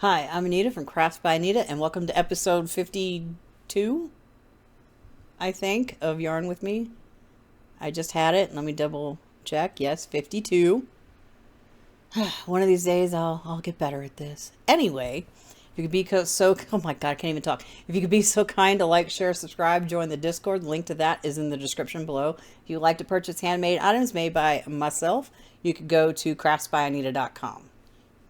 Hi, I'm Anita from Crafts by Anita, and welcome to episode 52, I think, of Yarn With Me. I just had it. Let me double check. Yes, 52. One of these days I'll get better at this. Anyway, if you could be oh my god, I can't even talk. If you could be so kind to like, share, subscribe, join the Discord. The link to that is in the description below. If you'd like to purchase handmade items made by myself, you could go to craftsbyanita.com.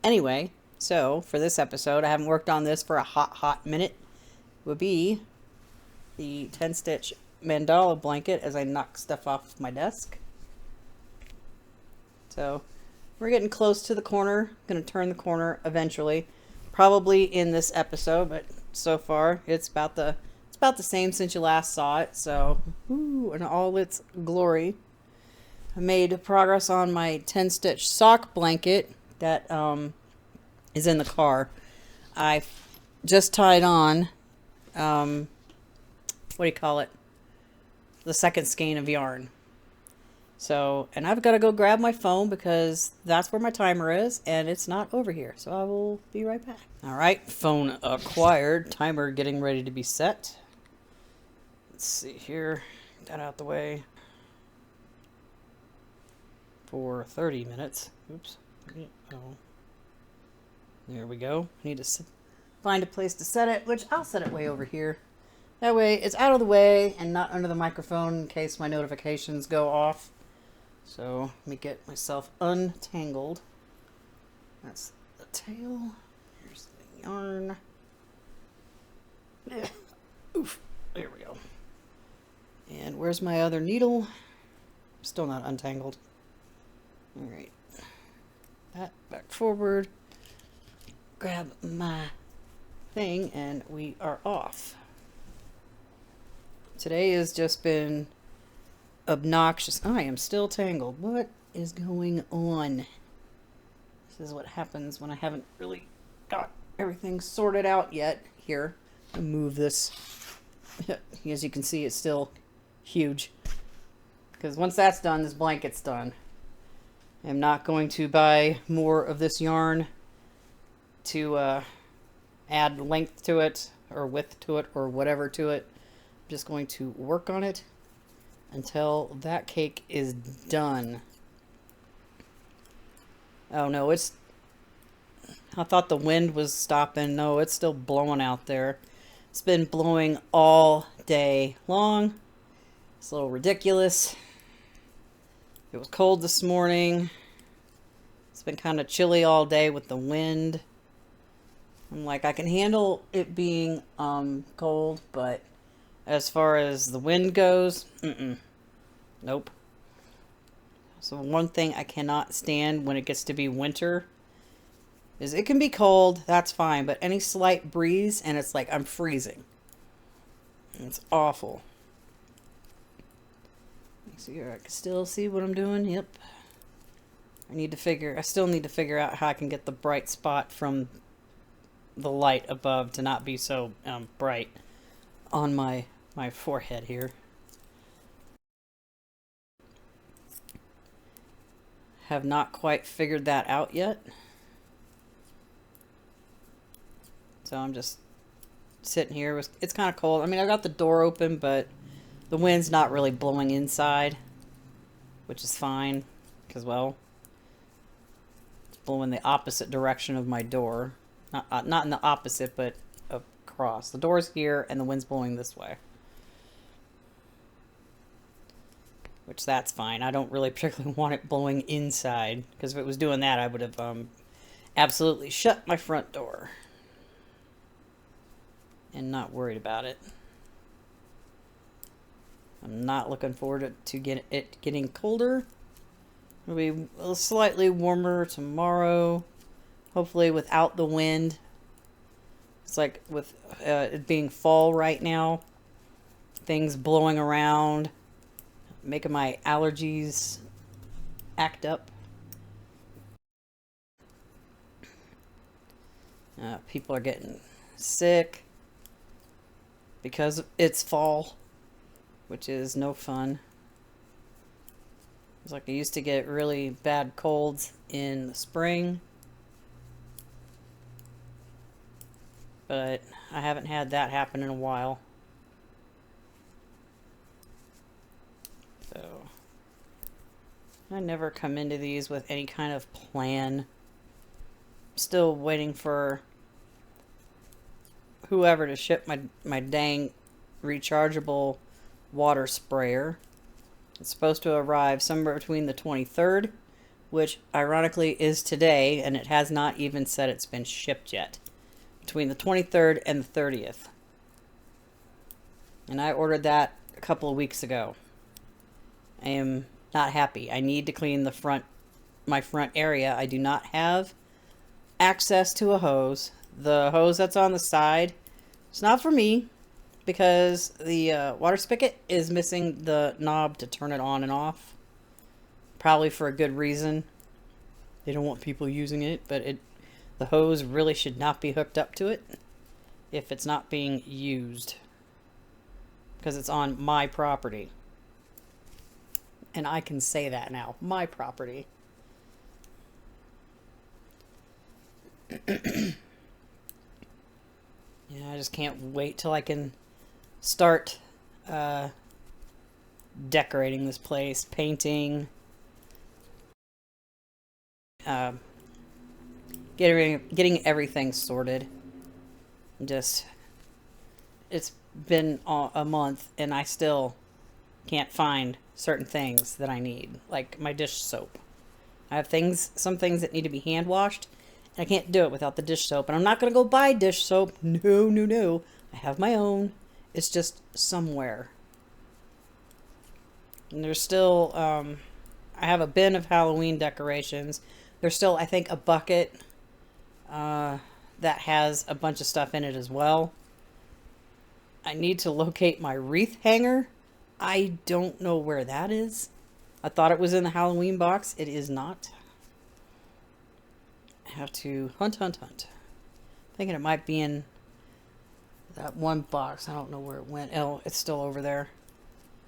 Anyway, so for this episode, I haven't worked on this for a hot minute, would be the 10 stitch mandala blanket as I knock stuff off my desk. So we're getting close to the corner. Going to turn the corner eventually, probably in this episode, but so far it's about the same since you last saw it. So in all its glory. I made progress on my 10 stitch sock blanket that is in the car. I just tied on what do you call it, the second skein of yarn. So, and I've got to go grab my phone because that's where my timer is and it's not over here. So I will be right back. All right, phone acquired, timer getting ready to be set. Let's see here, get that out the way for 30 minutes. Oops. Oh. There we go. I need to find a place to set it, which I'll set it way over here. That way it's out of the way and not under the microphone in case my notifications go off. So let me get myself untangled. That's the tail. Here's the yarn. Yeah. Oof. There we go. And where's my other needle? Still not untangled. All right. That back forward. Grab my thing and we are off. Today has just been obnoxious. I am still tangled. What is going on? This is what happens when I haven't really got everything sorted out yet. Here, I'll move this. As you can see, it's still huge. Because once that's done, this blanket's done. I'm not going to buy more of this yarn to add length to it or width to it or whatever to it. I'm just going to work on it until that cake is done. Oh no, I thought the wind was stopping. No, it's still blowing out there. It's been blowing all day long. It's a little ridiculous. It was cold this morning. It's been kind of chilly all day with the wind. I'm like, I can handle it being cold, but as far as the wind goes, nope. So one thing I cannot stand when it gets to be winter is it can be cold, that's fine, but any slight breeze and it's like I'm freezing. It's awful. So here I can still see what I'm doing. Yep. I still need to figure out how I can get the bright spot from the light above to not be so bright on my forehead here. Have not quite figured that out yet. So I'm just sitting here. It's kind of cold. I mean, I got the door open, but the wind's not really blowing inside, which is fine because, well, it's blowing the opposite direction of my door. Not in the opposite, but across. The door's here and the wind's blowing this way. Which that's fine. I don't really particularly want it blowing inside, because if it was doing that, I would have absolutely shut my front door and not worried about it. I'm not looking forward to it getting colder. It'll be slightly warmer tomorrow, hopefully without the wind. It's like with it being fall right now, things blowing around, making my allergies act up. People are getting sick because it's fall, which is no fun. It's like I used to get really bad colds in the spring. but I haven't had that happen in a while. So I never come into these with any kind of plan. Still waiting for whoever to ship my dang rechargeable water sprayer. It's supposed to arrive somewhere between the 23rd, which ironically is today, and it has not even said it's been shipped yet. Between the 23rd and the 30th. And I ordered that a couple of weeks ago. I am not happy. I need to clean my front area. I do not have access to a hose. The hose that's on the side, it's not for me because the water spigot is missing the knob to turn it on and off. Probably for a good reason. They don't want people using it, but the hose really should not be hooked up to it if it's not being used, because it's on my property. And I can say that now. My property. Yeah, I just can't wait till I can start decorating this place, painting, getting everything sorted. Just, it's been a month and I still can't find certain things that I need, like my dish soap. I have some things that need to be hand washed, and I can't do it without the dish soap. And I'm not going to go buy dish soap. No, no, no. I have my own. It's just somewhere. And there's still, I have a bin of Halloween decorations. There's still, I think, a bucket that has a bunch of stuff in it as well. I need to locate my wreath hanger. I don't know where that is. I thought it was in the Halloween box. It is not. I have to hunt. Thinking it might be in that one box. I don't know where it went. Oh, it's still over there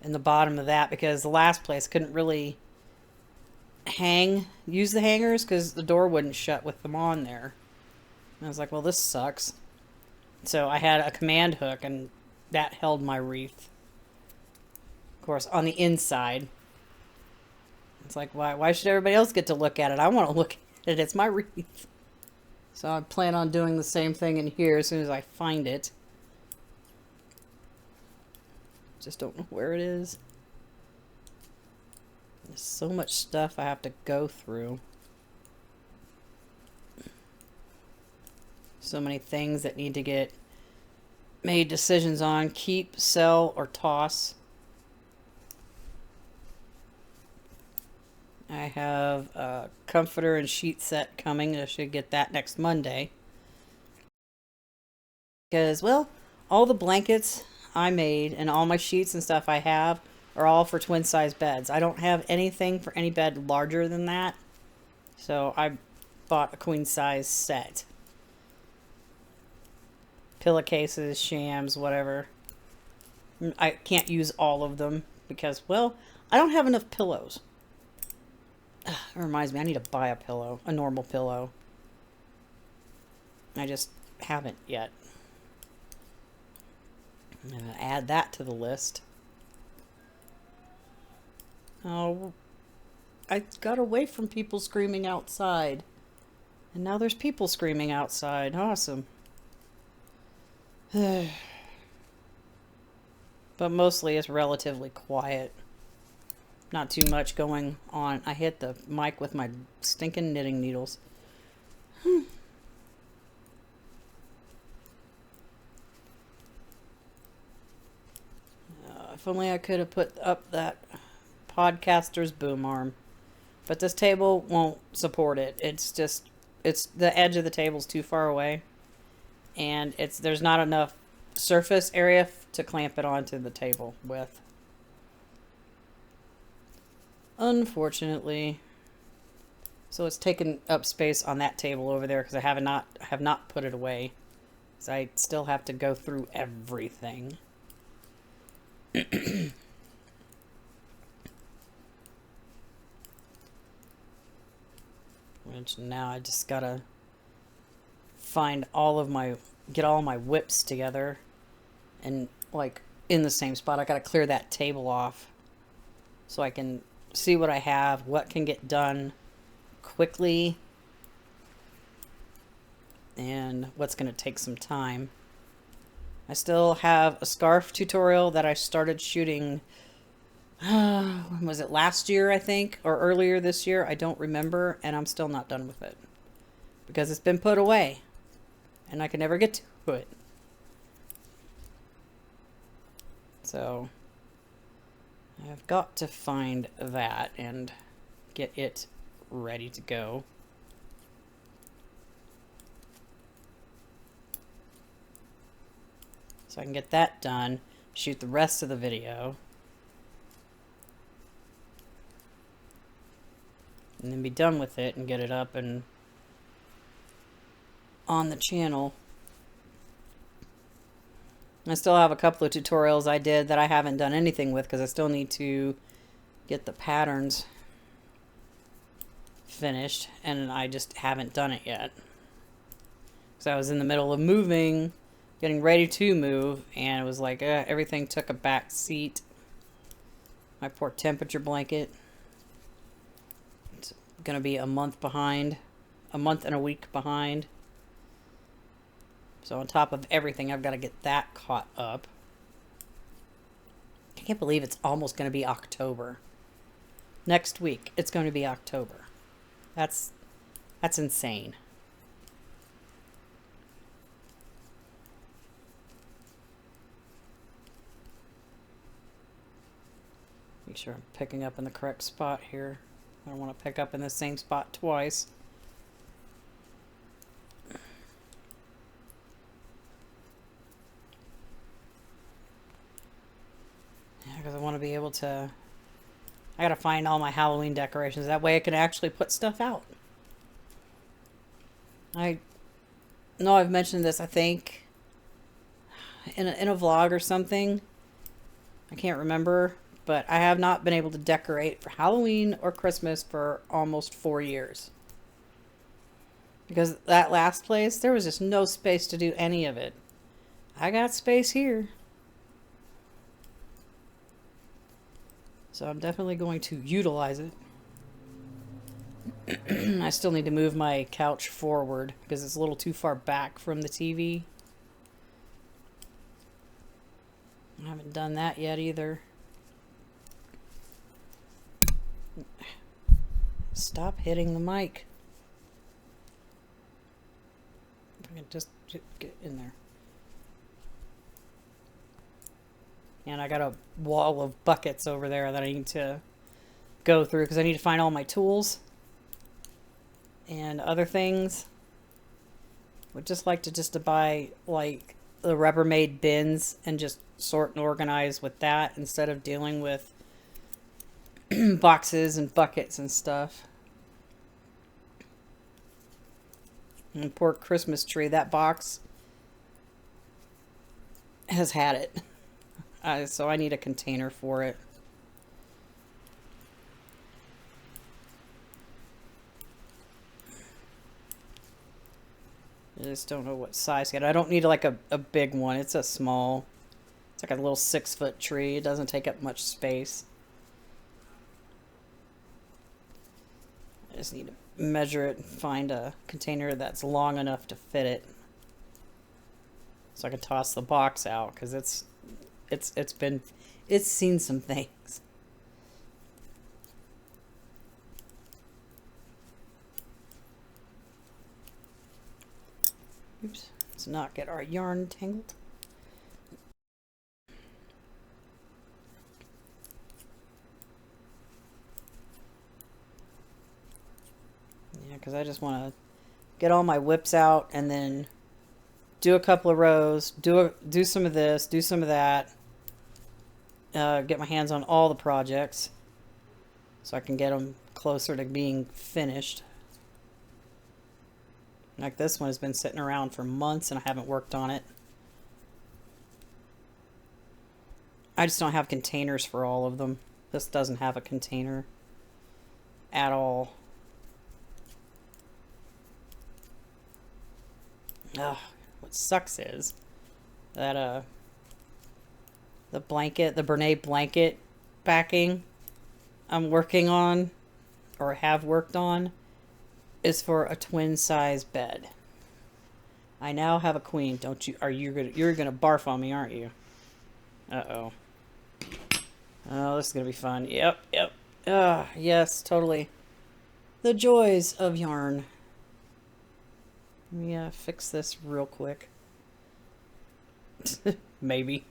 in the bottom of that, because the last place couldn't really use the hangers because the door wouldn't shut with them on there. And I was like, well, this sucks. So I had a command hook, and that held my wreath. Of course, on the inside. It's like, why should everybody else get to look at it? I want to look at it. It's my wreath. So I plan on doing the same thing in here as soon as I find it. Just don't know where it is. There's so much stuff I have to go through. So many things that need to get made decisions on. Keep, sell, or toss. I have a comforter and sheet set coming. I should get that next Monday. Because, well, all the blankets I made and all my sheets and stuff I have are all for twin size beds. I don't have anything for any bed larger than that. So I bought a queen size set. Pillowcases, shams, whatever. I can't use all of them because, well, I don't have enough pillows. It reminds me, I need to buy a pillow, a normal pillow. I just haven't yet. I'm going to add that to the list. Oh, I got away from people screaming outside. And now there's people screaming outside. Awesome. But mostly it's relatively quiet. Not too much going on. I hit the mic with my stinking knitting needles. If only I could have put up that podcaster's boom arm. But this table won't support it. It's the edge of the table's too far away. And there's not enough surface area to clamp it onto the table with. Unfortunately. So it's taken up space on that table over there because I have not put it away. So I still have to go through everything. Which now I just gotta find all of my get all my whips together and like in the same spot. I gotta clear that table off so I can see what I have, what can get done quickly, and what's gonna take some time. I still have a scarf tutorial that I started shooting, when was it, last year, I think, or earlier this year? I don't remember, and I'm still not done with it because it's been put away and I can never get to it. So I've got to find that and get it ready to go. So I can get that done, shoot the rest of the video, and then be done with it and get it up and on the channel. I still have a couple of tutorials I did that I haven't done anything with because I still need to get the patterns finished, and I just haven't done it yet. So I was in the middle of moving, getting ready to move, and it was like everything took a back seat. My poor temperature blanket. It's gonna be a month behind, a month and a week behind. So on top of everything, I've got to get that caught up. I can't believe it's almost going to be October. Next week, it's going to be October. That's insane. Make sure I'm picking up in the correct spot here. I don't want to pick up in the same spot twice. Because I want to be able to, I gotta find all my Halloween decorations. That way I can actually put stuff out. I know I've mentioned this, I think, in a vlog or something. I can't remember, but I have not been able to decorate for Halloween or Christmas for almost 4 years. Because that last place, there was just no space to do any of it. I got space here. So I'm definitely going to utilize it. I still need to move my couch forward because it's a little too far back from the TV. I haven't done that yet either. Stop hitting the mic. If I can just get in there. And I got a wall of buckets over there that I need to go through because I need to find all my tools and other things. Would just like to buy like the Rubbermaid bins and just sort and organize with that instead of dealing with boxes and buckets and stuff. And poor Christmas tree, that box has had it. So I need a container for it. I just don't know what size yet. I don't need like a big one. It's a small, it's like a little 6-foot tree. It doesn't take up much space. I just need to measure it and find a container that's long enough to fit it. So I can toss the box out because it's seen some things. Oops, let's not get our yarn tangled. Yeah, because I just want to get all my whips out and then do a couple of rows, do some of this, do some of that. Get my hands on all the projects so I can get them closer to being finished. Like this one has been sitting around for months and I haven't worked on it. I just don't have containers for all of them. This doesn't have a container at all. Ugh, What sucks is that the blanket, the Bernay blanket backing I'm working on or have worked on is for a twin size bed. I now have a queen. Don't you? You're gonna barf on me, aren't you? Uh-oh. Oh, this is gonna be fun. Yep, yep. Ah, yes, totally. The joys of yarn. Let me fix this real quick. Maybe.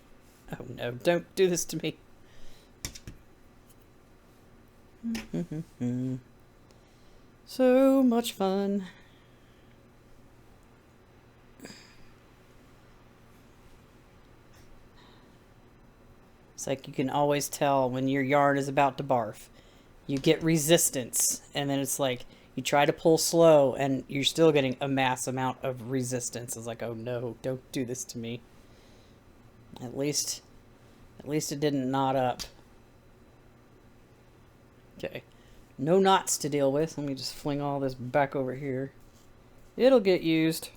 Oh no, don't do this to me. So much fun. It's like you can always tell when your yarn is about to barf. You get resistance, and then it's like you try to pull slow, and you're still getting a mass amount of resistance. It's like, oh no, don't do this to me. At least it didn't knot up. Okay, no knots to deal with. Let me just fling all this back over here. It'll get used.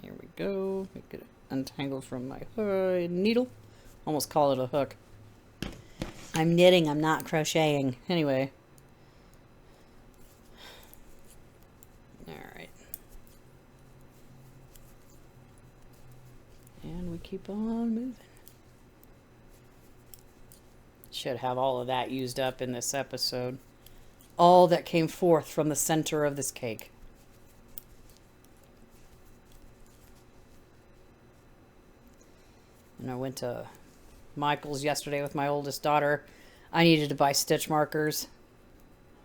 Here we go. Get it untangled from my needle. Almost call it a hook. I'm knitting, I'm not crocheting. Anyway. Alright. And we keep on moving. Should have all of that used up in this episode. All that came forth from the center of this cake. And I went to Michael's yesterday with my oldest daughter. I needed to buy stitch markers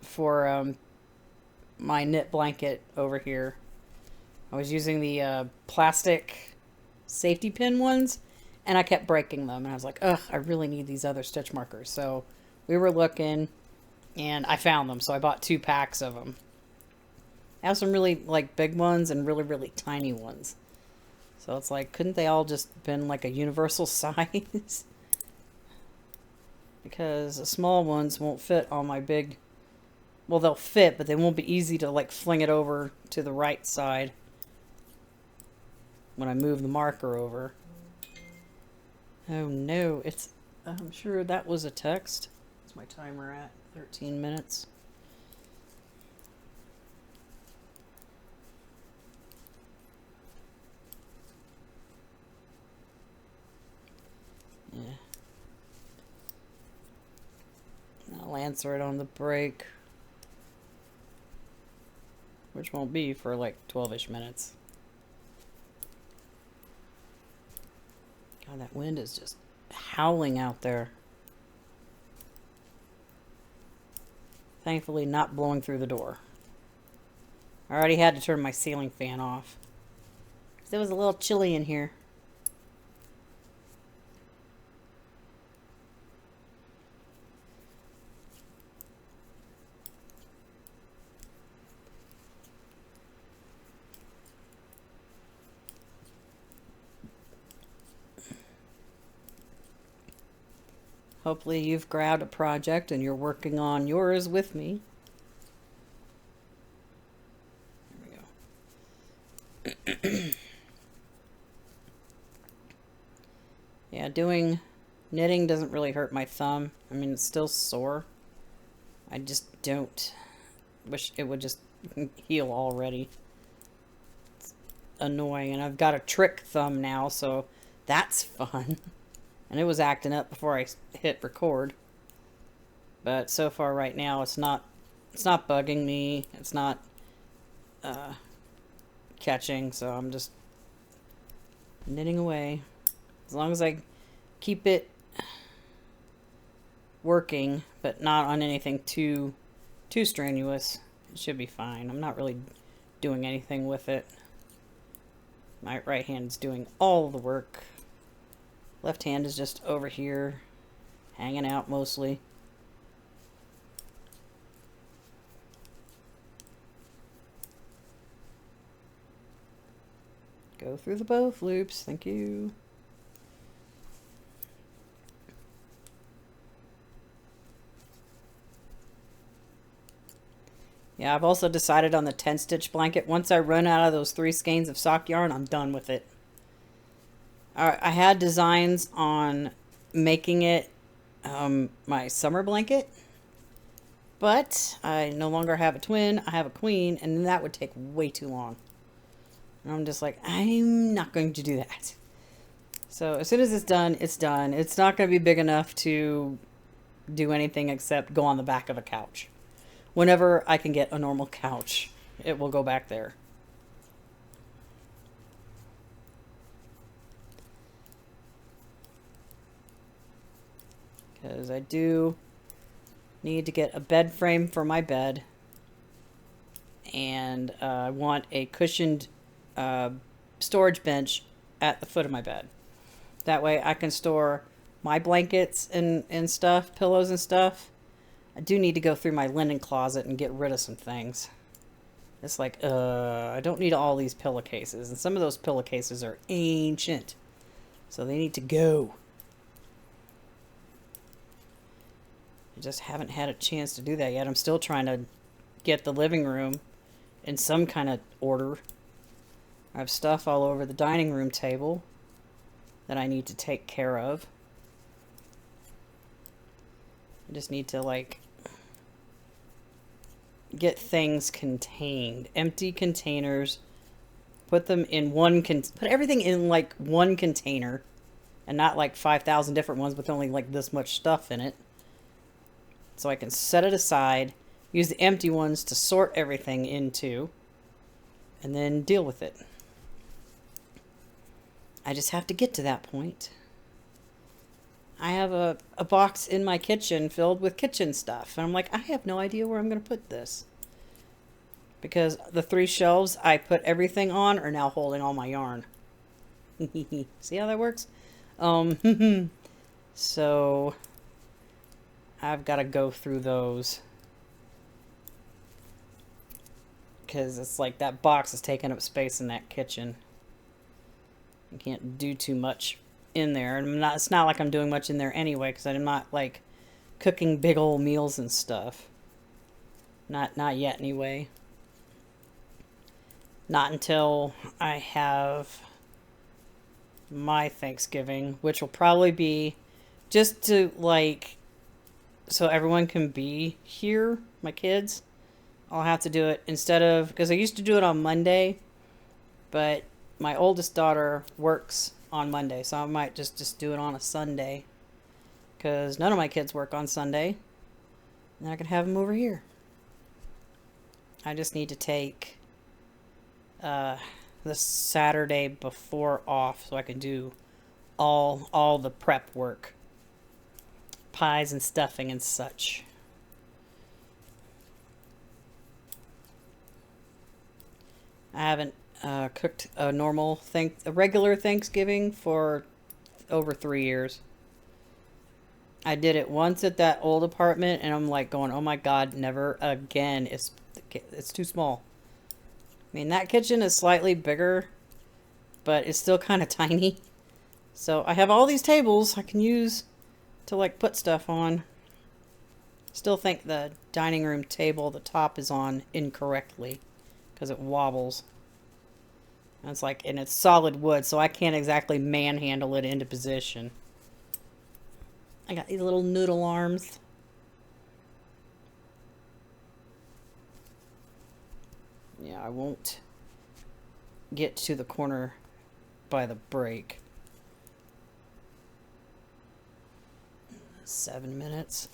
for my knit blanket over here. I was using the plastic safety pin ones, and I kept breaking them. And I was like, ugh, I really need these other stitch markers. So we were looking, and I found them. So I bought 2 packs of them. I have some really like big ones and really, really tiny ones. So it's like, couldn't they all just been like a universal size? Because the small ones won't fit on my big... Well, they'll fit, but they won't be easy to like fling it over to the right side when I move the marker over. Oh no, it's... I'm sure that was a text. What's my timer at? 13 minutes. Yeah. I'll answer it on the break. Which won't be for like 12-ish minutes. God, that wind is just howling out there. Thankfully not blowing through the door. I already had to turn my ceiling fan off. Because it was a little chilly in here. Hopefully you've grabbed a project and you're working on yours with me. There we go. Yeah, doing knitting doesn't really hurt my thumb. I mean, it's still sore. I just don't. Wish it would just heal already. It's annoying. And I've got a trick thumb now, so that's fun. And it was acting up before I hit record. But so far right now it's not bugging me. It's not catching, so I'm just knitting away. As long as I keep it working, but not on anything too strenuous, it should be fine. I'm not really doing anything with it. My right hand's doing all the work. Left hand is just over here, hanging out mostly. Go through the both loops, thank you. Yeah, I've also decided on the 10 stitch blanket. Once I run out of those 3 skeins of sock yarn, I'm done with it. I had designs on making it my summer blanket, but I no longer have a twin. I have a queen, and that would take way too long. And I'm just like, I'm not going to do that. So as soon as it's done, it's done. It's not going to be big enough to do anything except go on the back of a couch. Whenever I can get a normal couch, it will go back there. Because I do need to get a bed frame for my bed. And I want a cushioned storage bench at the foot of my bed. That way I can store my blankets and stuff, pillows and stuff. I do need to go through my linen closet and get rid of some things. It's like, I don't need all these pillowcases. And some of those pillowcases are ancient. So they need to go. I just haven't had a chance to do that yet. I'm still trying to get the living room in some kind of order. I have stuff all over the dining room table that I need to take care of. I just need to, like, get things contained. Empty containers. Put them in put everything in, like, one container. And not, like, 5,000 different ones with only, like, this much stuff in it. So I can set it aside. Use the empty ones to sort everything into. And then deal with it. I just have to get to that point. I have a box in my kitchen filled with kitchen stuff. And I'm like, I have no idea where I'm going to put this. Because the 3 shelves I put everything on are now holding all my yarn. See how that works? So I've got to go through those. Because it's like that box is taking up space in that kitchen. I can't do too much in there. And it's not like I'm doing much in there anyway, because I'm not, like, cooking big old meals and stuff. Not yet anyway. Not until I have my Thanksgiving, which will probably be just to, like, so everyone can be here, my kids. I'll have to do it instead of, because I used to do it on Monday, but my oldest daughter works on Monday, so I might just do it on a Sunday, because none of my kids work on Sunday, and I can have them over here. I just need to take the Saturday before off so I can do all the prep work, pies and stuffing and such. I haven't cooked a regular Thanksgiving for over 3 years. I did it once at that old apartment, and I'm like going, oh my God, never again. It's too small. I mean, that kitchen is slightly bigger, but it's still kind of tiny. So I have all these tables I can use to, like, put stuff on. Still think the dining room table, the top is on incorrectly because it wobbles. And it's like, and it's solid wood, so I can't exactly manhandle it into position. I got these little noodle arms. Yeah, I won't get to the corner by the break. 7 minutes.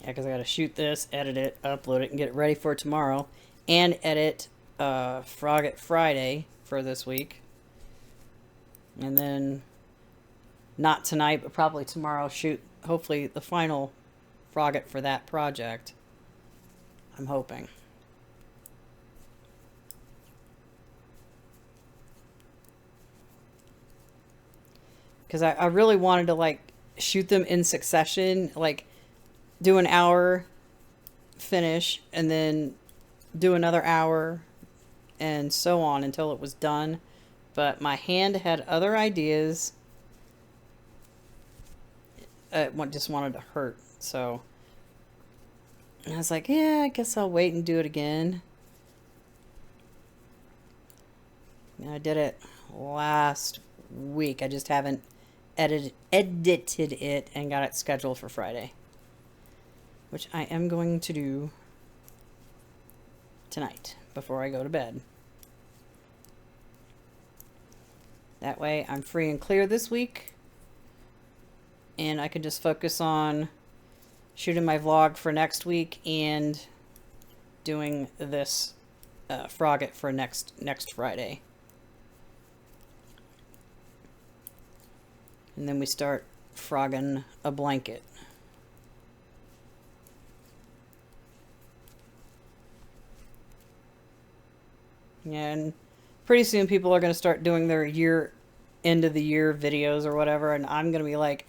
Yeah, because I got to shoot this, edit it, upload it, and get it ready for tomorrow. And edit Frogget Friday for this week. And then, not tonight, but probably tomorrow, shoot, hopefully, the final Frogget for that project. I'm hoping. Because I really wanted to, like, shoot them in succession, like, do an hour, finish, and then do another hour, and so on until it was done. But my hand had other ideas, just wanted to hurt. So I was like, yeah, I guess I'll wait and do it again. And I did it last week. I just haven't edited it and got it scheduled for Friday, which I am going to do tonight before I go to bed. That way I'm free and clear this week, and I can just focus on shooting my vlog for next week and doing this frog it for next Friday. And then we start frogging a blanket. And pretty soon people are going to start doing their end of the year videos or whatever, and I'm going to be like,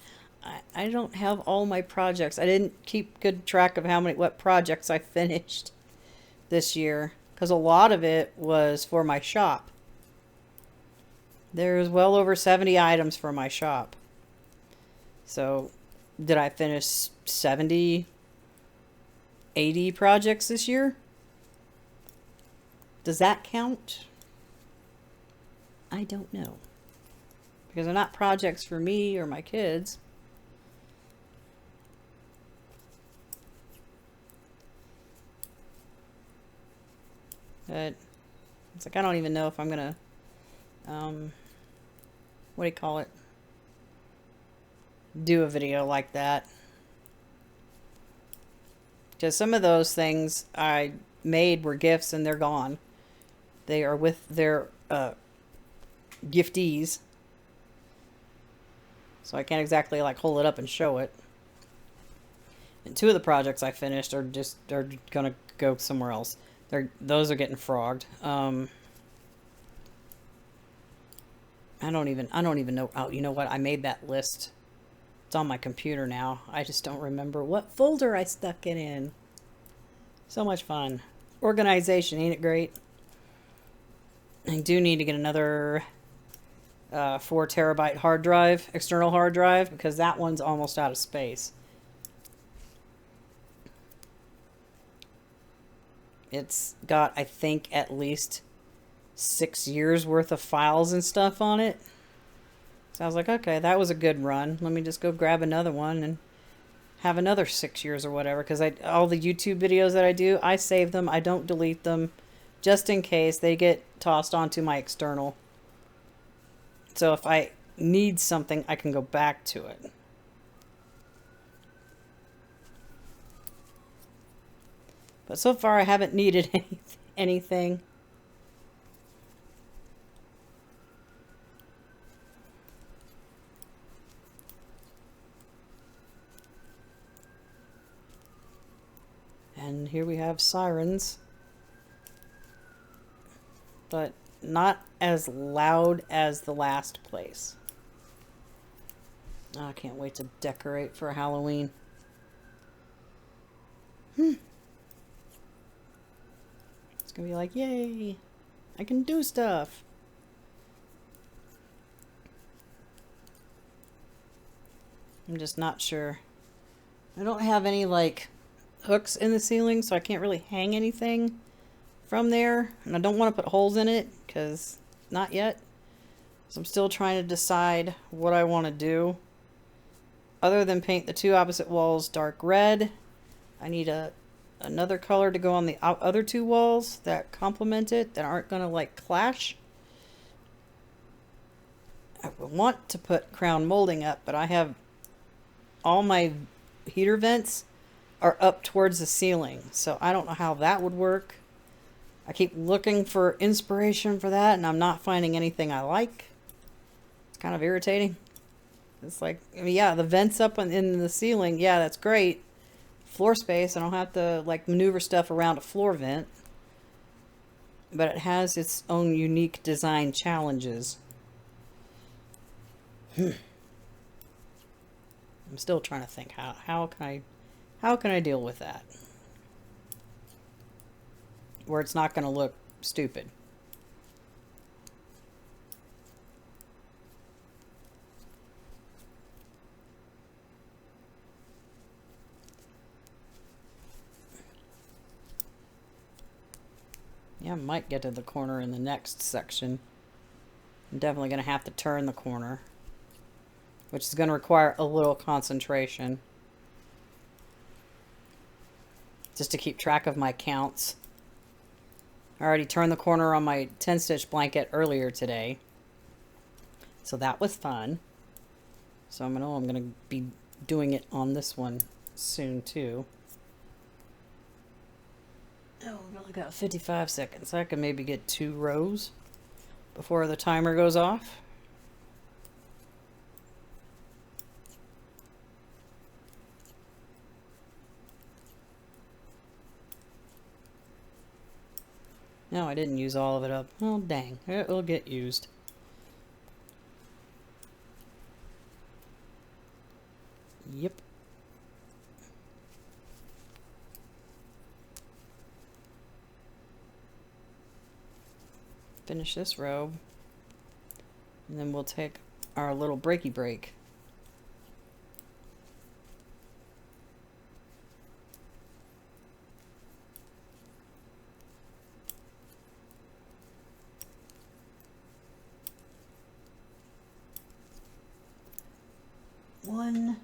I don't have all my projects. I didn't keep good track of what projects I finished this year, because a lot of it was for my shop. There's well over 70 items for my shop. So, did I finish 70, 80 projects this year? Does that count? I don't know. Because they're not projects for me or my kids. But it's like, I don't even know if I'm going to, what do you call it? Do a video like that. Because some of those things I made were gifts and they're gone. They are with their giftees. So I can't exactly like hold it up and show it. And two of the projects I finished are gonna go somewhere else. Those are getting frogged. I don't even know. Oh, you know what? I made that list. It's on my computer now. I just don't remember what folder I stuck it in. So much fun. Organization, ain't it great? I do need to get another 4 terabyte hard drive, external hard drive, because that one's almost out of space. It's got, I think, at least 6 years worth of files and stuff on it. So I was like, okay, that was a good run. Let me just go grab another one and have another 6 years or whatever. Because all the YouTube videos that I do, I save them. I don't delete them, just in case they get tossed onto my external. So if I need something, I can go back to it. But so far, I haven't needed anything. And here we have sirens. But not as loud as the last place. Oh, I can't wait to decorate for Halloween. It's gonna be like, yay, I can do stuff. I'm just not sure. I don't have any like hooks in the ceiling, so I can't really hang anything from there, and I don't want to put holes in it because not yet. So I'm still trying to decide what I want to do. Other than paint the 2 opposite walls dark red, I need another color to go on the other 2 walls that complement it, that aren't going to like clash. I want to put crown molding up, but I have all my heater vents are up towards the ceiling, so I don't know how that would work. I keep looking for inspiration for that, and I'm not finding anything I like. It's kind of irritating. It's like, I mean, yeah, the vents up in the ceiling, yeah, that's great. Floor space, I don't have to like maneuver stuff around a floor vent. But it has its own unique design challenges. I'm still trying to think how can I deal with that where it's not going to look stupid. Yeah, I might get to the corner in the next section. I'm definitely going to have to turn the corner, which is going to require a little concentration just to keep track of my counts. I already turned the corner on my 10-stitch blanket earlier today, so that was fun. So I'm going to be doing it on this one soon too. Oh, we've only got 55 seconds. I can maybe get 2 rows before the timer goes off. No, I didn't use all of it up. Oh, dang. It'll get used. Yep. Finish this row. And then we'll take our little breaky break. One.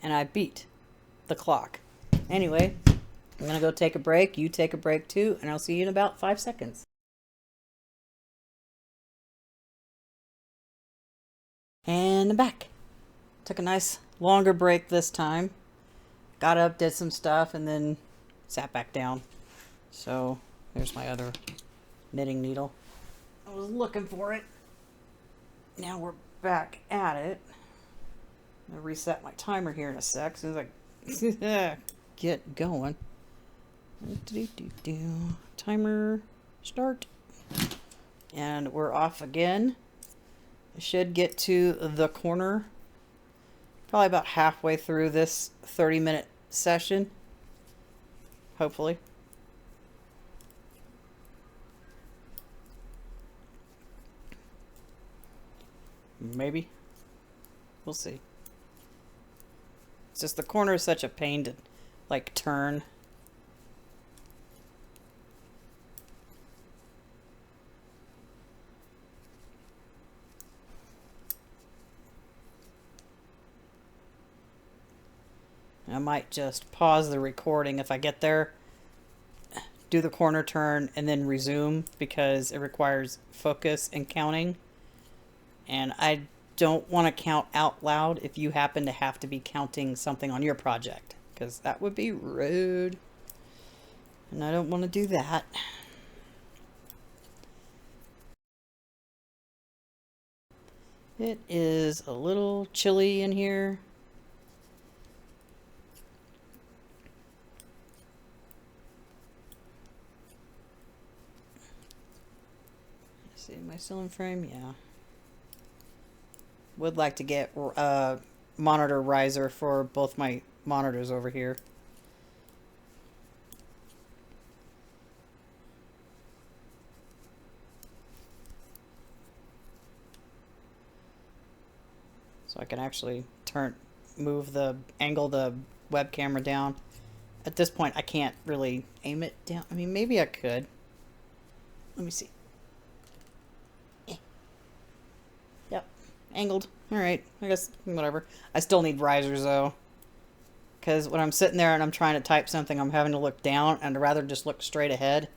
And I beat the clock. Anyway, I'm gonna go take a break. You take a break too, and I'll see you in about 5 seconds. And I'm back. Took a nice longer break this time. Got up, did some stuff, and then sat back down. So there's my other knitting needle. I was looking for it. Now we're back at it. I'm gonna reset my timer here in a sec. So it's like get going. Timer start. And we're off again. I should get to the corner probably about halfway through this 30-minute session. Hopefully. Maybe. We'll see. It's just the corner is such a pain to like turn. I might just pause the recording if I get there, do the corner turn, and then resume because it requires focus and counting. And I don't want to count out loud if you happen to have to be counting something on your project, because that would be rude. And I don't want to do that. It is a little chilly in here. Let's see, am I still in frame? Yeah. Would like to get a monitor riser for both my monitors over here. So I can actually angle the web camera down. At this point, I can't really aim it down. I mean, maybe I could. Let me see. Yep, angled. All right, I guess whatever. I still need risers though, because when I'm sitting there and I'm trying to type something, I'm having to look down, and I'd rather just look straight ahead.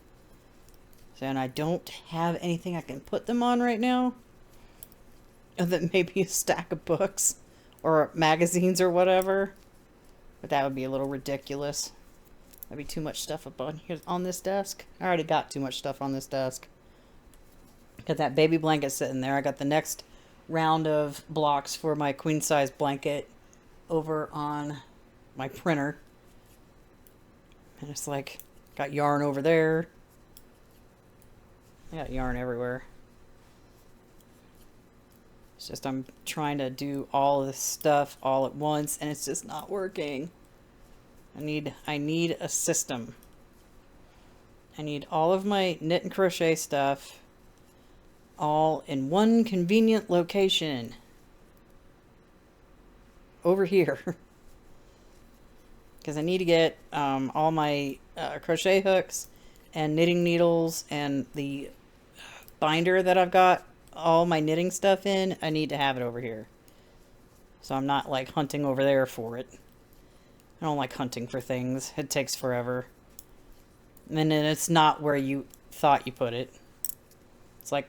So, and I don't have anything I can put them on right now. Other than maybe a stack of books or magazines or whatever. But that would be a little ridiculous. That'd be too much stuff up on here on this desk. I already got too much stuff on this desk. Got that baby blanket sitting there. I got the next round of blocks for my queen size blanket over on my printer. And it's like, got yarn over there. I got yarn everywhere. It's just I'm trying to do all this stuff all at once, and it's just not working. I need a system. I need all of my knit and crochet stuff all in one convenient location over here. Because I need to get all my crochet hooks and knitting needles and the binder that I've got all my knitting stuff in, I need to have it over here. So I'm not like hunting over there for it. I don't like hunting for things. It takes forever. And then it's not where you thought you put it. It's like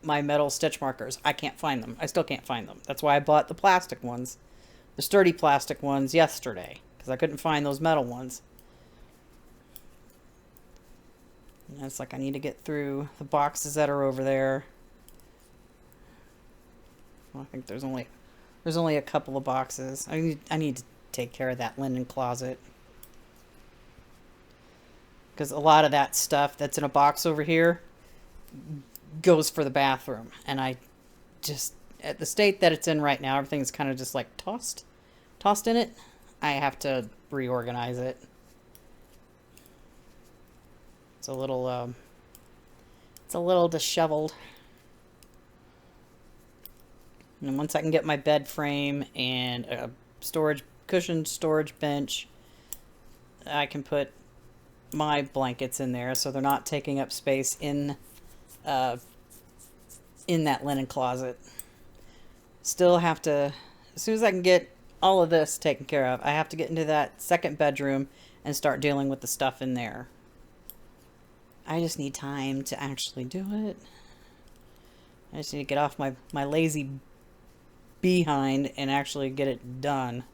my metal stitch markers. I can't find them. I still can't find them. That's why I bought the plastic ones. The sturdy plastic ones yesterday. Because I couldn't find those metal ones. And it's like I need to get through the boxes that are over there. Well, I think there's only a couple of boxes. I need to take care of that linen closet. Because a lot of that stuff that's in a box over here goes for the bathroom. And I just, at the state that it's in right now, everything's kind of just like tossed in it. I have to reorganize it. It's a little disheveled. And once I can get my bed frame and a cushioned storage bench, I can put my blankets in there so they're not taking up space in that linen closet. Still have to, as soon as I can get all of this taken care of, I have to get into that second bedroom and start dealing with the stuff in there. I just need time to actually do it. I just need to get off my lazy behind and actually get it done.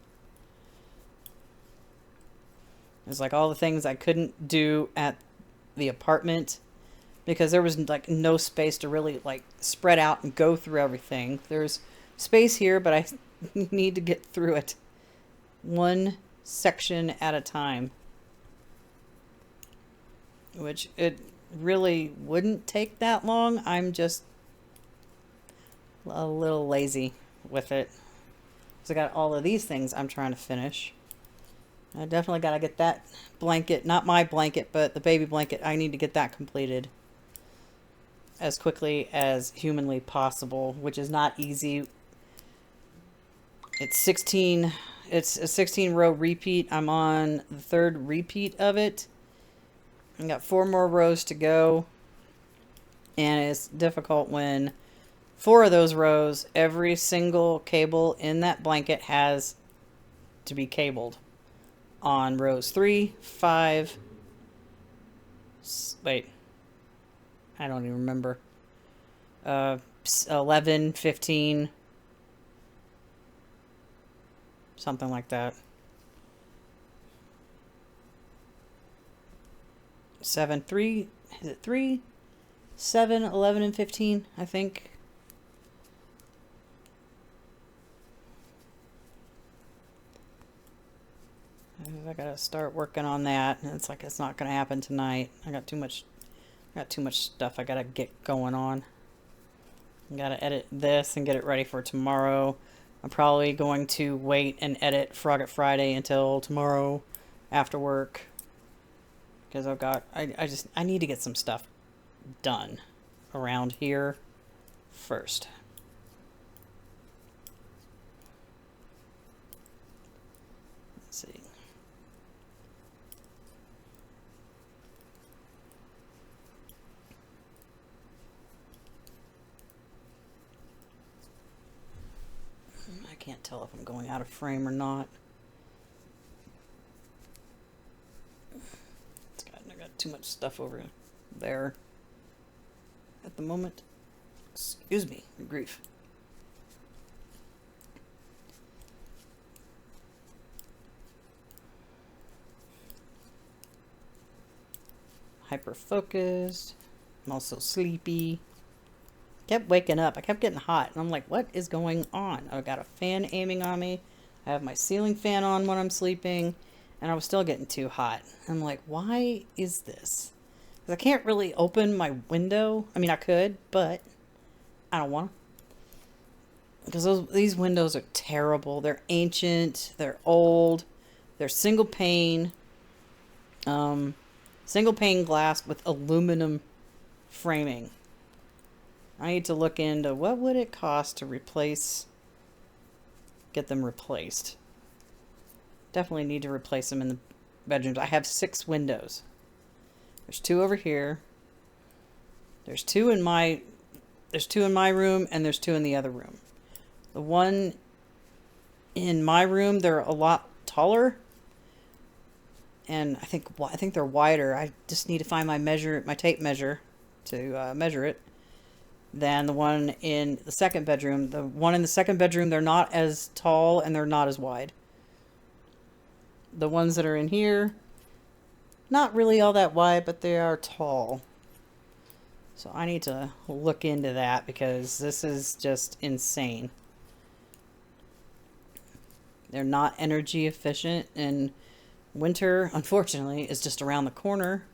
It's like all the things I couldn't do at the apartment because there was like no space to really like spread out and go through everything. There's space here, but I need to get through it one section at a time, which it really wouldn't take that long. I'm just a little lazy with it. So I got all of these things I'm trying to finish. I definitely got to get that blanket, not my blanket, but the baby blanket. I need to get that completed as quickly as humanly possible, which is not easy. It's a 16 row repeat. I'm on the third repeat of it. I got 4 more rows to go. And it's difficult when 4 of those rows, every single cable in that blanket has to be cabled. On rows 3, 5, wait, I don't even remember, 11, 15, something like that. 7, 3, is it 3, 7, 11, and 15, I think. I gotta start working on that. And it's like it's not gonna happen tonight. I got too much stuff I gotta get going on. I gotta edit this and get it ready for tomorrow. I'm probably going to wait and edit Frog It Friday until tomorrow after work. Because I need to get some stuff done around here first. Let's see. I can't tell if I'm going out of frame or not. I got too much stuff over there at the moment. Excuse me, grief. Hyper focused. I'm also sleepy. Kept waking up. I kept getting hot. And I'm like, what is going on? I've got a fan aiming on me. I have my ceiling fan on when I'm sleeping. And I was still getting too hot. I'm like, why is this? Because I can't really open my window. I mean, I could, but I don't want to. Because these windows are terrible. They're ancient. They're old. They're single pane. Single pane glass with aluminum framing. I need to look into what would it cost to get them replaced. Definitely need to replace them bedrooms. I have 6 windows. There's 2 over here. There's 2 in my room, and there's 2 in the other room. The one in my room, they're a lot taller, and I think they're wider. I just need to find my tape measure to measure it. Than the one in the second bedroom. The one in the second bedroom, they're not as tall and they're not as wide. The ones that are in here, not really all that wide, but they are tall. So I need to look into that because this is just insane. They're not energy efficient, and winter, unfortunately, is just around the corner.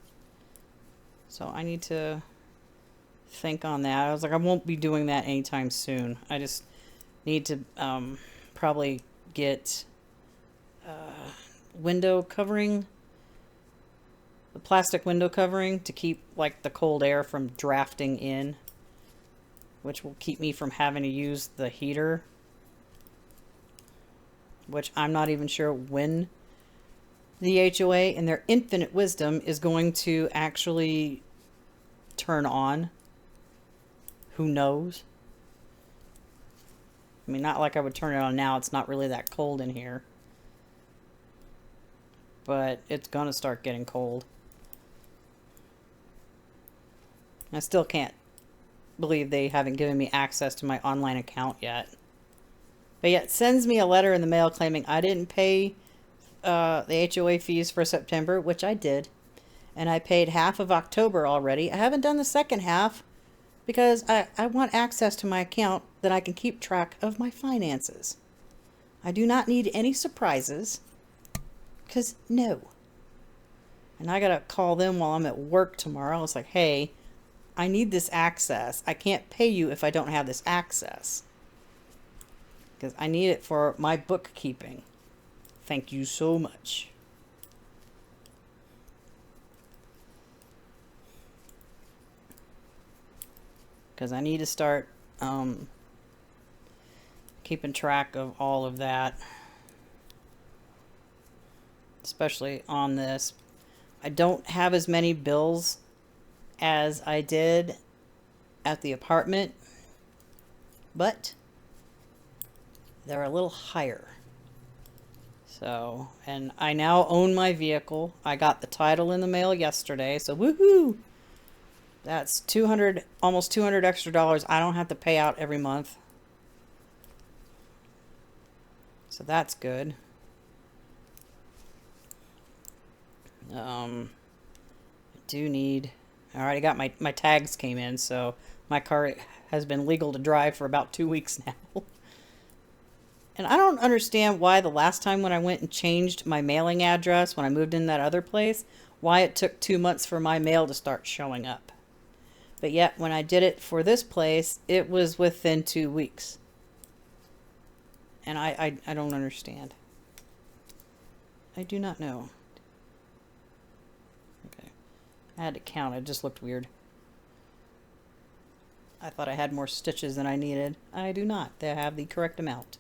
So I need to think on that. I was like, I won't be doing that anytime soon. I just need to probably get window covering, the plastic window covering, to keep like the cold air from drafting in, which will keep me from having to use the heater, which I'm not even sure when the HOA in their infinite wisdom is going to actually turn on. Who knows? I mean, not like I would turn it on now. It's not really that cold in here. But it's gonna start getting cold. I still can't believe they haven't given me access to my online account yet. But yet, sends me a letter in the mail claiming I didn't pay the HOA fees for September, which I did. And I paid half of October already. I haven't done the second half because I want access to my account that I can keep track of my finances. I do not need any surprises. Because no. And I gotta call them while I'm at work tomorrow. It's like, hey, I need this access. I can't pay you if I don't have this access. Because I need it for my bookkeeping. Thank you so much. Because I need to start keeping track of all of that. Especially on this. I don't have as many bills as I did at the apartment, but they're a little higher. So, and I now own my vehicle. I got the title in the mail yesterday, so woohoo! That's almost $200 extra I don't have to pay out every month. So that's good. I do need... I already got my tags came in, so my car has been legal to drive for about 2 weeks now. And I don't understand why the last time when I went and changed my mailing address, when I moved in that other place, why it took 2 months for my mail to start showing up. But yet, when I did it for this place, it was within 2 weeks. And I don't understand. I do not know. Okay. I had to count. It just looked weird. I thought I had more stitches than I needed. I do not. They have the correct amount.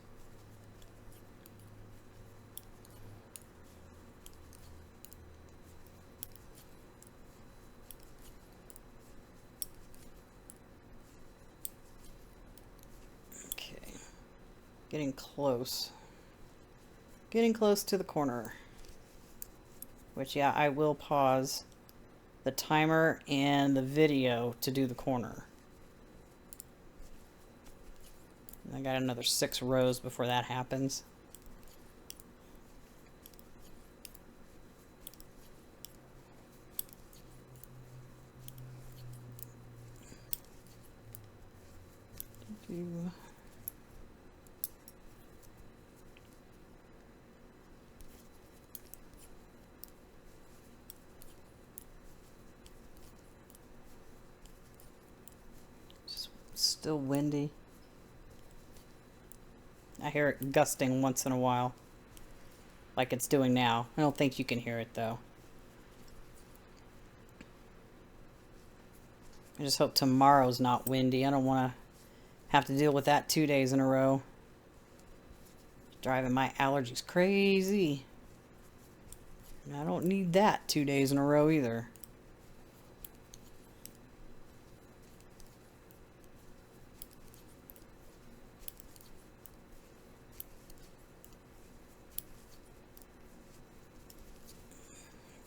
Getting close. Getting close to the corner. Which, yeah, I will pause the timer and the video to do the corner. I got another 6 rows before that happens. Still windy. I hear it gusting once in a while. Like it's doing now. I don't think you can hear it though. I just hope tomorrow's not windy. I don't want to have to deal with that 2 days in a row. Driving my allergies crazy. I don't need that 2 days in a row either.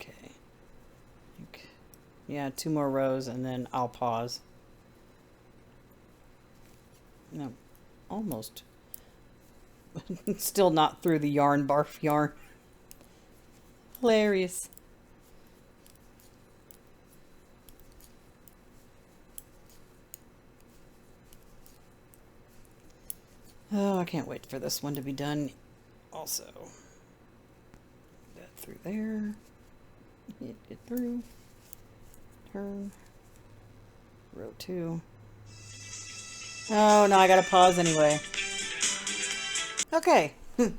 Okay. Yeah, 2 more rows and then I'll pause. No, almost. Still not through the yarn barf yarn. Hilarious. Oh, I can't wait for this one to be done also. That through there. Get through. Turn. Row 2. Oh, no, I gotta pause anyway. Okay.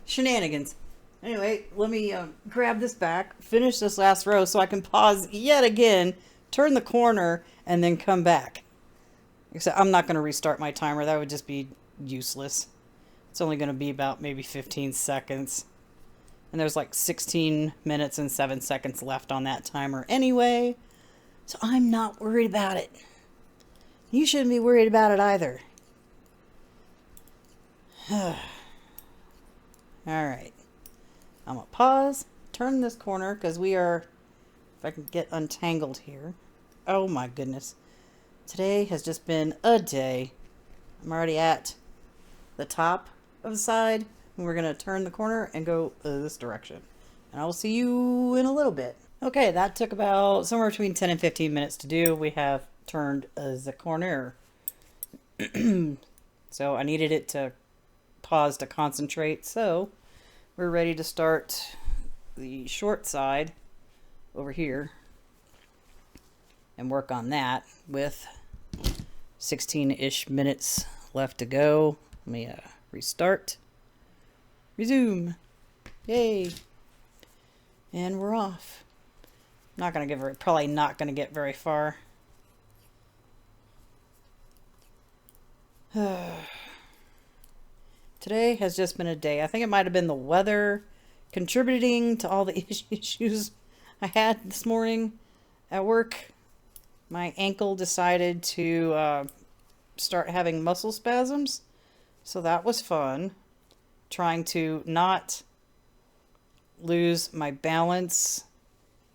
Shenanigans. Anyway, let me grab this back, finish this last row so I can pause yet again, turn the corner, and then come back. Except I'm not going to restart my timer. That would just be useless. It's only going to be about maybe 15 seconds. And there's like 16 minutes and 7 seconds left on that timer anyway. So I'm not worried about it. You shouldn't be worried about it either. Alright. I'm going to pause, turn this corner, because we are, if I can get untangled here. Oh my goodness. Today has just been a day. I'm already at the top of the side, and we're going to turn the corner and go this direction. And I will see you in a little bit. Okay, that took about somewhere between 10 and 15 minutes to do. We have turned the corner. So I needed it to pause to concentrate, so we're ready to start the short side over here and work on that with 16-ish minutes left to go. Let me restart. Resume. Yay. And we're off. Not gonna get probably not gonna get very far. Today has just been a day. I think it might have been the weather contributing to all the issues I had this morning at work. My ankle decided to start having muscle spasms. So that was fun. Trying to not lose my balance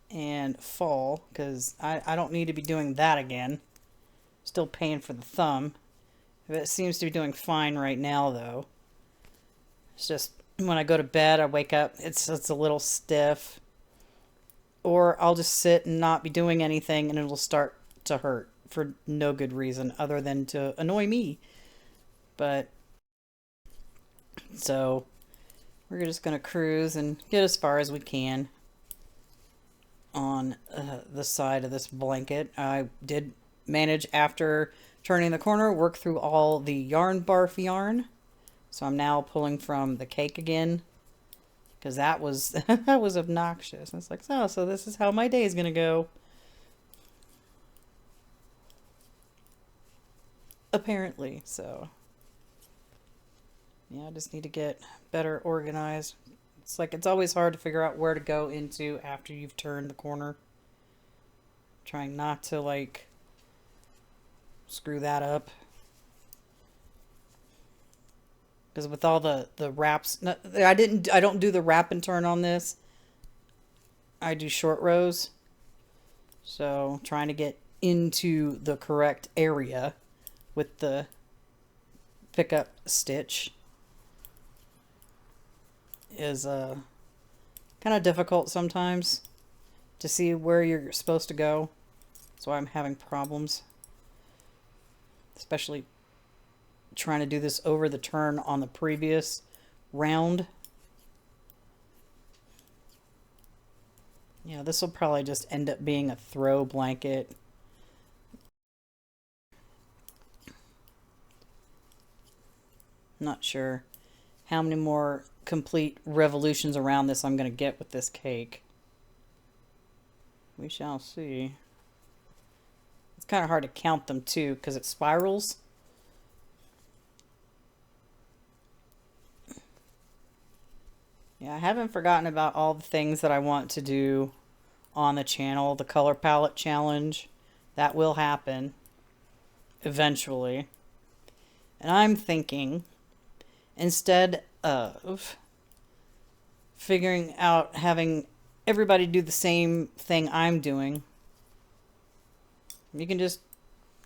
and fall, because I don't need to be doing that again. Still paying for the thumb. It seems to be doing fine right now though. It's just when I go to bed, I wake up, it's a little stiff. Or I'll just sit and not be doing anything and it'll start to hurt for no good reason other than to annoy me. But, so, we're just going to cruise and get as far as we can on the side of this blanket. I did manage, after turning the corner, work through all the yarn barf yarn. So I'm now pulling from the cake again, because that was that was obnoxious. And it's like, so this is how my day is gonna go. Apparently, so yeah, I just need to get better organized. It's like it's always hard to figure out where to go into after you've turned the corner. Trying not to like screw that up. Because with all the wraps, I don't do the wrap and turn on this. I do short rows. So trying to get into the correct area with the pickup stitch is kind of difficult sometimes to see where you're supposed to go. That's why I'm having problems. Especially trying to do this over the turn on the previous round. Yeah, this will probably just end up being a throw blanket. Not sure how many more complete revolutions around this I'm going to get with this cake. We shall see. It's kind of hard to count them too because it spirals. Yeah, I haven't forgotten about all the things that I want to do on the channel. The color palette challenge, that will happen eventually. And I'm thinking, instead of figuring out having everybody do the same thing I'm doing, you can just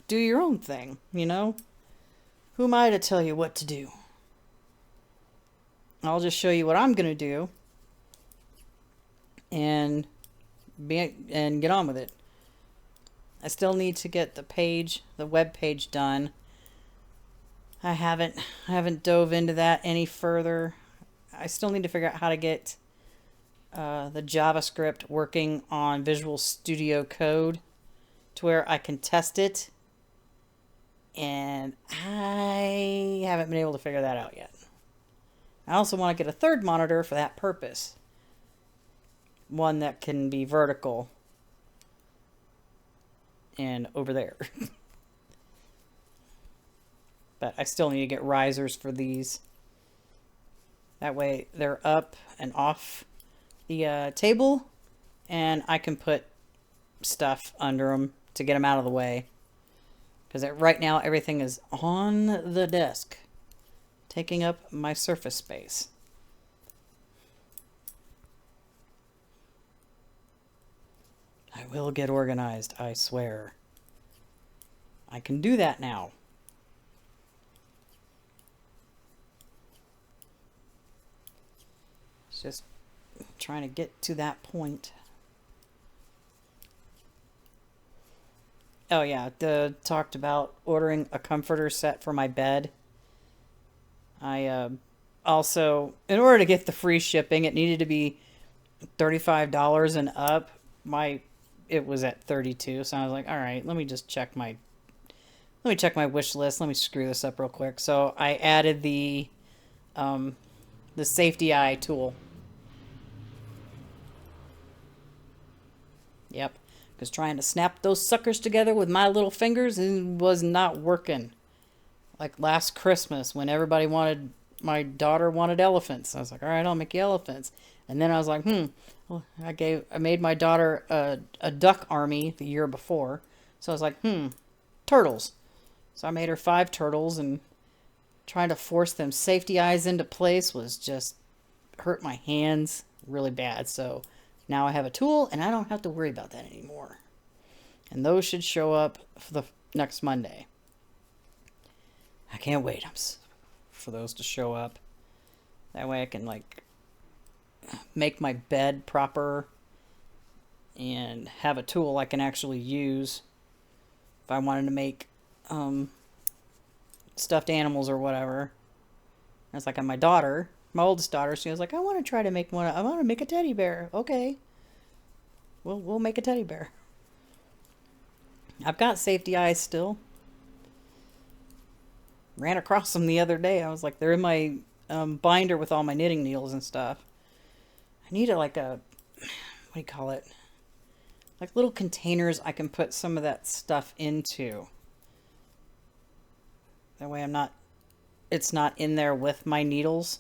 do your own thing, you know? Who am I to tell you what to do? I'll just show you what I'm going to do and get on with it. I still need to get the web page done. I haven't dove into that any further. I still need to figure out how to get the JavaScript working on Visual Studio Code to where I can test it, and I haven't been able to figure that out yet. I also want to get a third monitor for that purpose. One that can be vertical and over there. But I still need to get risers for these. That way they're up and off the table, and I can put stuff under them to get them out of the way. Because right now everything is on the desk, taking up my surface space. I will get organized, I swear. I can do that now. It's just trying to get to that point. Oh yeah, talked about ordering a comforter set for my bed. I also, in order to get the free shipping, it needed to be $35 and up. It was at 32, so I was like, all right, let me check my wish list. Let me screw this up real quick. So I added the safety eye tool. Yep, because trying to snap those suckers together with my little fingers was not working. Like last Christmas when my daughter wanted elephants. I was like, all right, I'll make you elephants. And then I was like, well, I made my daughter a duck army the year before. So I was like, turtles. So I made her 5 turtles, and trying to force them safety eyes into place was just hurt my hands really bad. So now I have a tool, and I don't have to worry about that anymore. And those should show up for the next Monday. I can't wait for those to show up. That way I can make my bed proper and have a tool I can actually use if I wanted to make stuffed animals or whatever. It's like my daughter, my oldest daughter, she was like, I want to try to make one. I want to make a teddy bear. Okay. We'll make a teddy bear. I've got safety eyes still. Ran across them the other day. I was like, they're in my binder with all my knitting needles and stuff. I need what do you call it? Like little containers I can put some of that stuff into. That way it's not in there with my needles.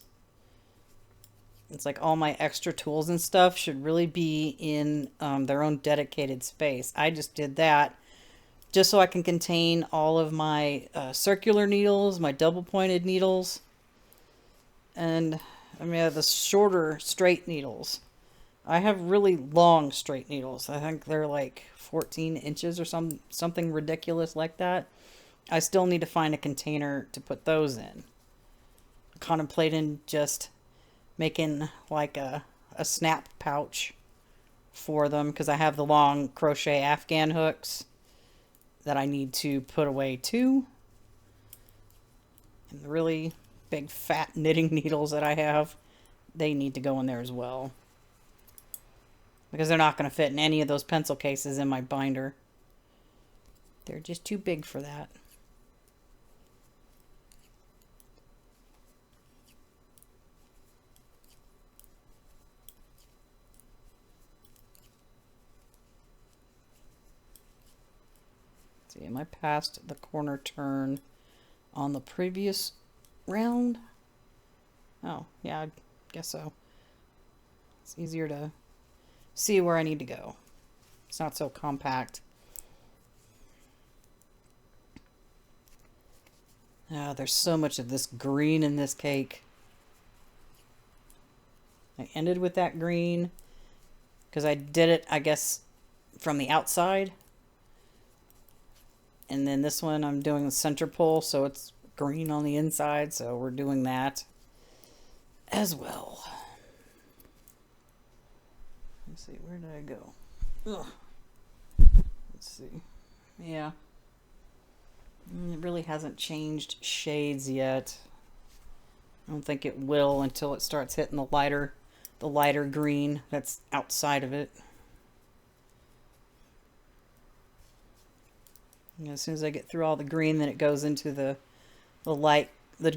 It's like all my extra tools and stuff should really be in their own dedicated space. I just did that just so I can contain all of my circular needles, my double pointed needles, and the shorter straight needles. I have really long straight needles. I think they're like 14 inches or something ridiculous like that. I still need to find a container to put those in. Contemplating just making like a snap pouch for them, because I have the long crochet Afghan hooks that I need to put away too. And the really big fat knitting needles that I have, they need to go in there as well, because they're not going to fit in any of those pencil cases in my binder. They're just too big for that. See, am I past the corner turn on the previous round? Oh, yeah, I guess so. It's easier to see where I need to go. It's not so compact. There's so much of this green in this cake. I ended with that green because I did it, I guess, from the outside. And then this one I'm doing the center pull, so it's green on the inside, so we're doing that as well. Let's see, where did I go? Ugh. Let's see. Yeah. It really hasn't changed shades yet. I don't think it will until it starts hitting the lighter green that's outside of it. And as soon as I get through all the green, then it goes into the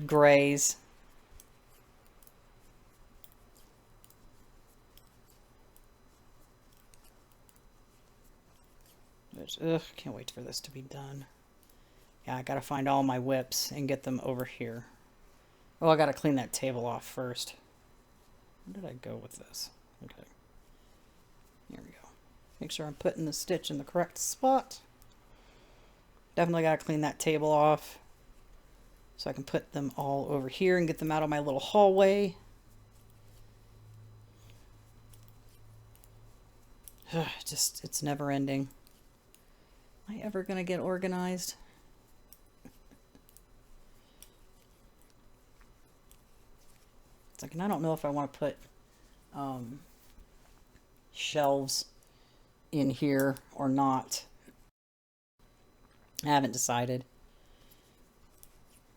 grays. Which, can't wait for this to be done. Yeah, I gotta find all my whips and get them over here. Oh, I gotta clean that table off first. Where did I go with this? Okay. Here we go. Make sure I'm putting the stitch in the correct spot. Definitely gotta clean that table off so I can put them all over here and get them out of my little hallway. Just, it's never ending. Am I ever gonna get organized? It's like, and I don't know if I want to put shelves in here or not. I haven't decided.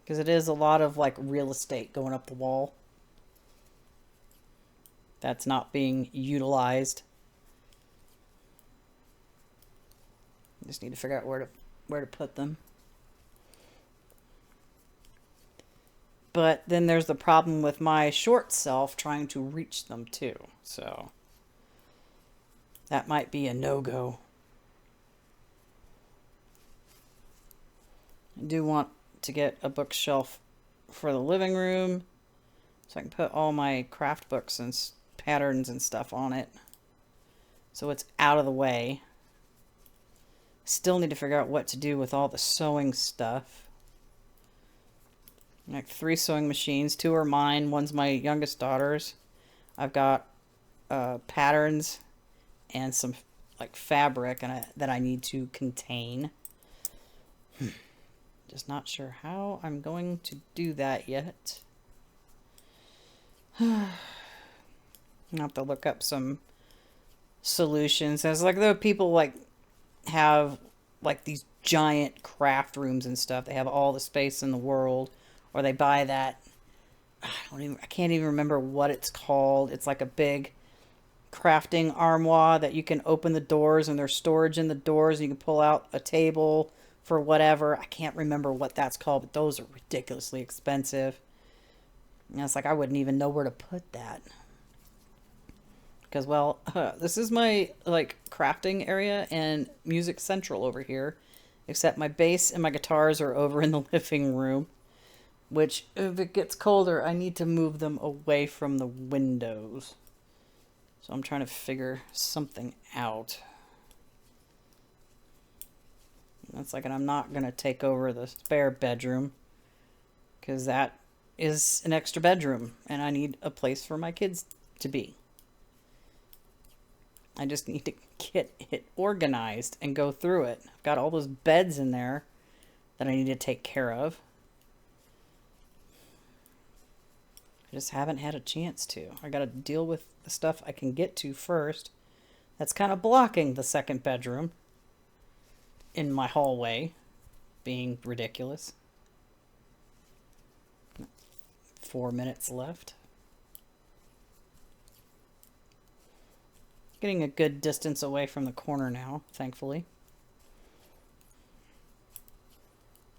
Because it is a lot of like real estate going up the wall that's not being utilized. I just need to figure out where to put them. But then there's the problem with my short self trying to reach them too. So that might be a no-go. I do want to get a bookshelf for the living room so I can put all my craft books and patterns and stuff on it. So it's out of the way. Still need to figure out what to do with all the sewing stuff. Like 3 sewing machines. 2 are mine. One's my youngest daughter's. I've got patterns and some like fabric that I need to contain. Just not sure how I'm going to do that yet. I'll have to look up some solutions. It's like though people like have like these giant craft rooms and stuff. They have all the space in the world. Or they buy that, I can't even remember what it's called. It's like a big crafting armoire that you can open the doors and there's storage in the doors and you can pull out a table for whatever. I can't remember what that's called, but those are ridiculously expensive. And it's like, I wouldn't even know where to put that. Because, well, this is my, like, crafting area and music central over here. Except my bass and my guitars are over in the living room. Which, if it gets colder, I need to move them away from the windows. So I'm trying to figure something out. That's like, and I'm not going to take over the spare bedroom. Because that is an extra bedroom. And I need a place for my kids to be. I just need to get it organized and go through it. I've got all those beds in there that I need to take care of. I just haven't had a chance to. I got to deal with the stuff I can get to first. That's kind of blocking the second bedroom in my hallway, being ridiculous. 4 minutes left. Getting a good distance away from the corner now, thankfully.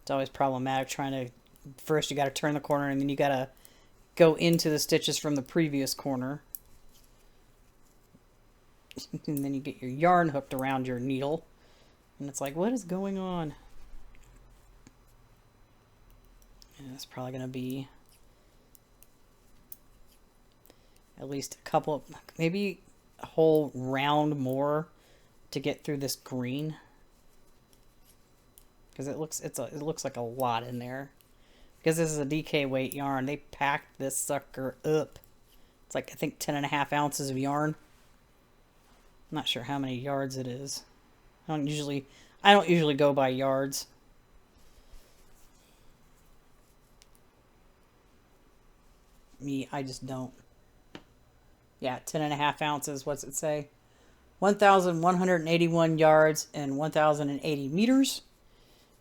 It's always problematic trying to... First you got to turn the corner and then you got to go into the stitches from the previous corner. And then you get your yarn hooked around your needle. And it's like, what is going on? And it's probably going to be at least a couple, maybe a whole round more to get through this green. Because it looks like a lot in there. Because this is a DK weight yarn, they packed this sucker up. It's like, I think 10.5 ounces of yarn. I'm not sure how many yards it is. I don't usually go by yards. I just don't. Yeah, 10.5 ounces. What's it say? 1,181 yards and 1,080 meters.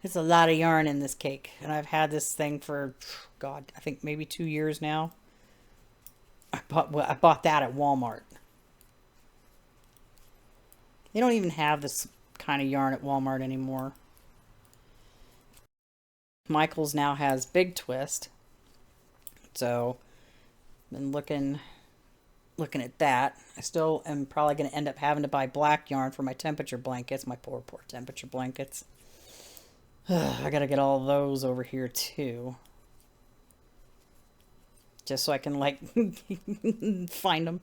It's a lot of yarn in this cake. And I've had this thing for, God, I think maybe 2 years now. I bought that at Walmart. They don't even have this kind of yarn at Walmart anymore. Michaels now has Big Twist. So, been looking at that. I still am probably going to end up having to buy black yarn for my temperature blankets. My poor temperature blankets. I got to get all those over here too. Just so I can, like, find them.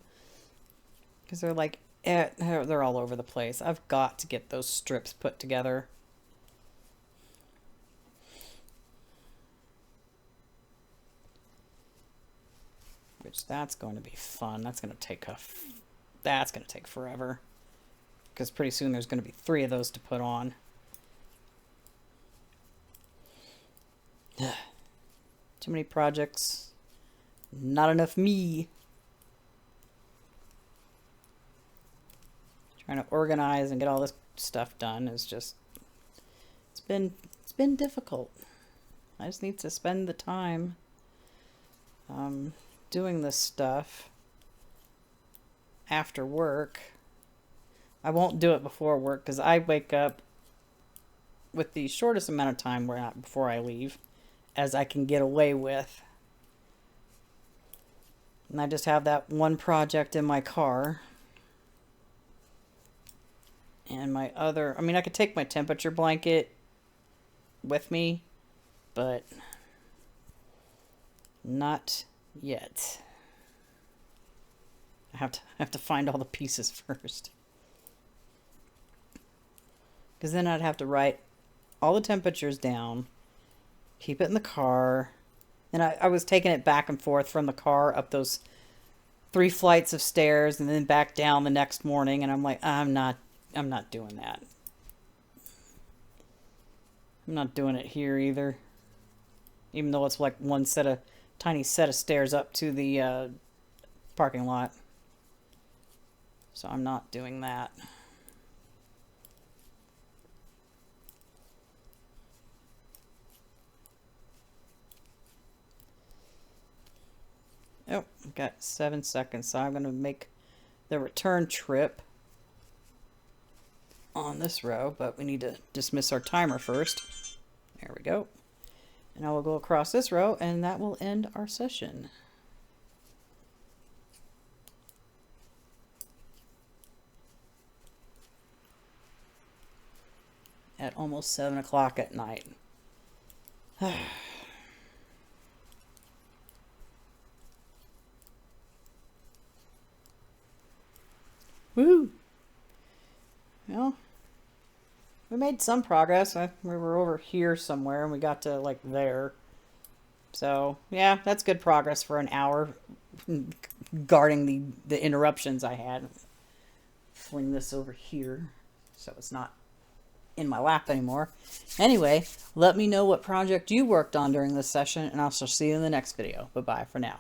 Because they're like, they're all over the place. I've got to get those strips put together. Which, that's going to be fun. That's going to take forever. Because pretty soon there's going to be 3 of those to put on. Too many projects. Not enough me. Trying to organize and get all this stuff done is just, it's been difficult. I just need to spend the time doing this stuff after work. I won't do it before work because I wake up with the shortest amount of time before I leave as I can get away with. And I just have that one project in my car. And my other, I mean, I could take my temperature blanket with me, but not yet. I have to find all the pieces first. Because then I'd have to write all the temperatures down, keep it in the car. And I was taking it back and forth from the car up those 3 flights of stairs and then back down the next morning. And I'm like, I'm not doing that. I'm not doing it here either. Even though it's like one tiny set of stairs up to the parking lot. So I'm not doing that. Oh, I've got 7 seconds, so I'm going to make the return trip on this row, but we need to dismiss our timer first. There we go. And I will go across this row, and that will end our session. At almost 7 o'clock at night. Woo! Well, we made some progress. We were over here somewhere and we got to like there. So yeah, that's good progress for an hour guarding the interruptions I had. Fling this over here so it's not in my lap anymore. Anyway, let me know what project you worked on during this session and I'll see you in the next video. Bye-bye for now.